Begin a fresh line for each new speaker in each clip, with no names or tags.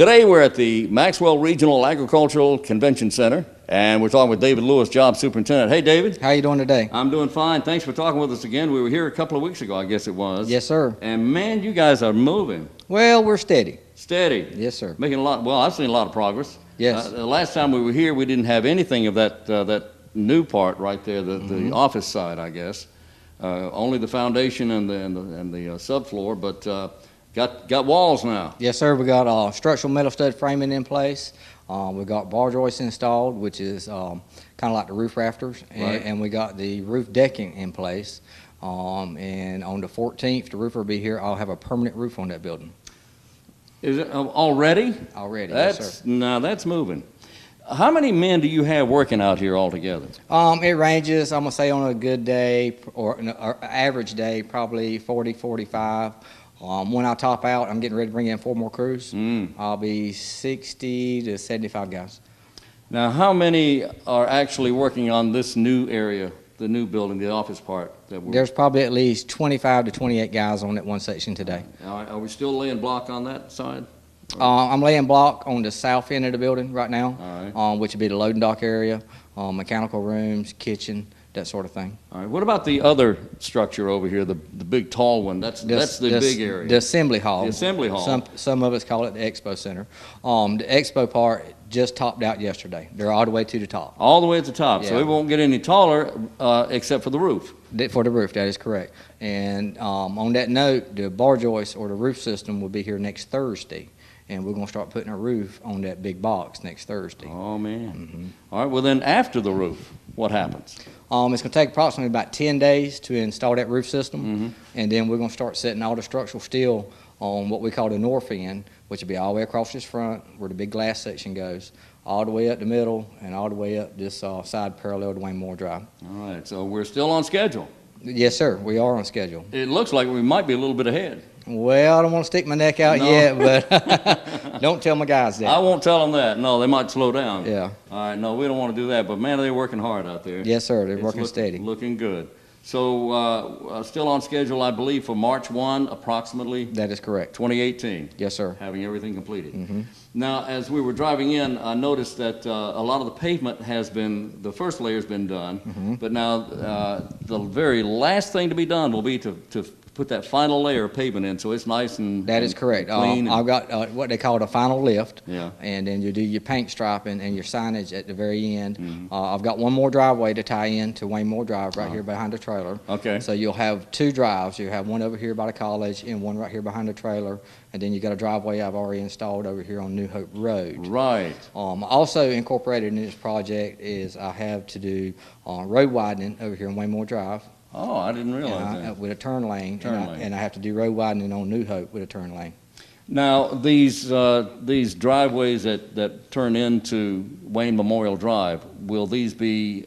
Today we're at the Maxwell Regional Agricultural Convention Center, and we're talking with David Lewis, Job Superintendent. Hey, David.
How you doing today?
I'm doing fine. Thanks for talking with us again. We were here a couple of weeks ago, I guess it was.
Yes, sir.
And man, you guys are moving.
Well, we're steady.
Steady.
Yes, sir.
Making a lot. Well, I've seen a lot of progress.
Yes.
The last time we were here, we didn't have anything of that new part right there, the office side, I guess. Only the foundation and the subfloor, but got walls now.
Yes, sir. We got structural metal stud framing in place. We got bar joists installed, which is kind of like the roof rafters,
Right.
and we got the roof decking in place. And on the 14th, the roofer will be here. I'll have a permanent roof on that building.
Is it already?
Already,
That's,
yes, sir.
Now that's moving. How many men do you have working out here altogether?
It ranges, I'm going to say on a good day or average day, probably 40, 45. When I top out, I'm getting ready to bring in 4 more crews. I'll be 60 to 75 guys.
Now, how many are actually working on this new area, the new building, the office part?
There's probably at least 25 to 28 guys on that one section today.
Are we still laying block on that side?
I'm laying block on the south end of the building right now,
All right.
which would be the loading dock area, mechanical rooms, kitchen, that sort of thing.
All right. What about the other structure over here, the big tall one? That's the big area.
The assembly hall.
The assembly hall.
Some of us call it the expo center. The expo part just topped out yesterday. They're all the way to the top.
All the way at the top, so
Yeah.
it won't get any taller except for the roof.
For the roof, that is correct. And on that note, the bar joist or the roof system will be here next Thursday. And we're going to start putting a roof on that big box next Thursday.
Oh, man. All right, well, then after the roof, what happens?
It's going to take approximately about 10 days to install that roof system. And then we're going to start setting all the structural steel on what we call the north end, which will be all the way across this front where the big glass section goes, all the way up the middle and all the way up this side parallel to Wayne Moore Drive.
All right, so we're still on schedule.
Yes, sir. We are on schedule.
It looks like we might be a little bit ahead.
Well, I don't want to stick my neck out
No.
yet, but don't tell my guys that.
I won't tell them that. No, they might slow down.
Yeah.
All right, no, we don't want to do that. But, man, they're working hard out there.
Yes, sir. They're
It's
working steady.
Looking good. So still on schedule, I believe, for March 1, approximately
That is correct.
2018,
Yes, sir.
having everything completed. Now, as we were driving in, I noticed that a lot of the pavement has been, the first layer's been done, but now the very last thing to be done will be to put that final layer of pavement in, so it's nice and
That is correct.
clean.
I've got what they call a final lift,
Yeah.
and then you do your paint striping and your signage at the very end. I've got one more driveway to tie in to Wayne Moore Drive right here behind the trailer.
Okay.
So you'll have 2 drives. You have one over here by the college and one right here behind the trailer, and then you got a driveway I've already installed over here on New Hope Road.
Right.
Also incorporated in this project is I have to do road widening over here on Wayne Moore Drive.
Oh, I didn't realize that.
With a turn lane,
Turn lane.
and I have to do road widening on New Hope with a turn lane.
Now, these driveways that turn into Wayne Memorial Drive, will these be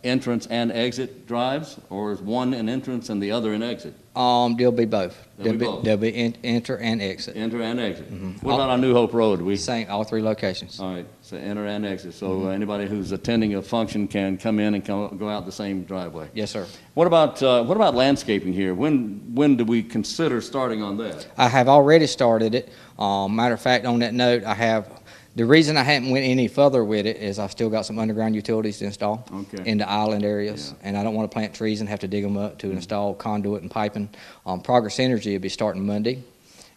entrance and exit drives, or is one an entrance and the other an exit?
There'll be both.
There'll be both.
There'll be enter and exit.
Enter and exit. What about on New Hope Road?
Same, all 3 locations.
All right, so enter and exit. So anybody who's attending a function can come in and go out the same driveway.
Yes, sir.
What about landscaping here? When do we consider starting on that?
I have already started it. Matter of fact, on that note, the reason I haven't went any further with it is I've still got some underground utilities to install in the island areas, and I don't want to plant trees and have to dig them up to install conduit and piping. Progress Energy will be starting Monday,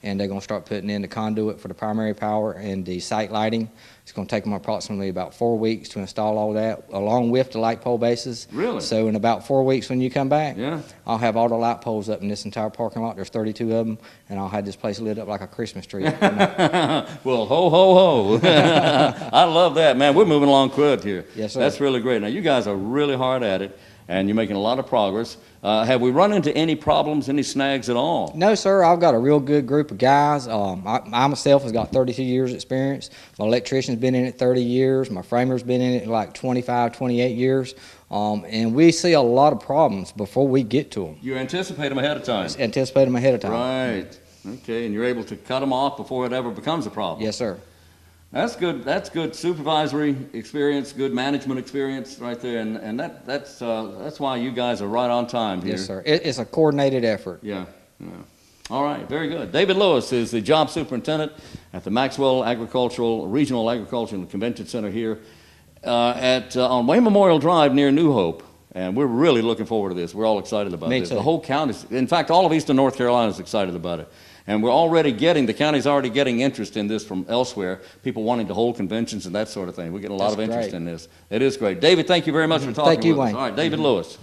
and they're going to start putting in the conduit for the primary power and the site lighting. It's going to take them approximately about 4 weeks to install all that, along with the light pole bases.
Really?
So in about 4 weeks when you come back,
Yeah.
I'll have all the light poles up in this entire parking lot. There's 32 of them, and I'll have this place lit up like a Christmas tree.
Well, ho, ho, ho. I love that, man. We're moving along good here.
Yes, sir.
That's really great. Now, you guys are really hard at it, and you're making a lot of progress. Have we run into any problems, any snags at all?
No, sir. I've got a real good group of guys. I myself has got 32 years experience. My electrician's been in it 30 years. My framer's been in it like 25, 28 years. And we see a lot of problems before we get to them.
You anticipate them ahead of time.
Anticipate them ahead of time.
Right. Okay, and you're able to cut them off before it ever becomes a problem.
Yes, sir.
That's good. That's good supervisory experience, good management experience right there, and that's why you guys are right on time here.
Yes, sir. It's a coordinated effort.
Yeah. All right, very good. David Lewis is the job superintendent at the Maxwell Regional Agricultural and Convention Center here on Wayne Memorial Drive near New Hope. And we're really looking forward to this. We're all excited about this.
too.
The whole county, in fact, all of Eastern North Carolina is excited about it. And the county's already getting interest in this from elsewhere, people wanting to hold conventions and that sort of thing. We're getting a lot of interest in this. It is great. David, thank you very much for talking with us.
Wayne.
All right, David Lewis.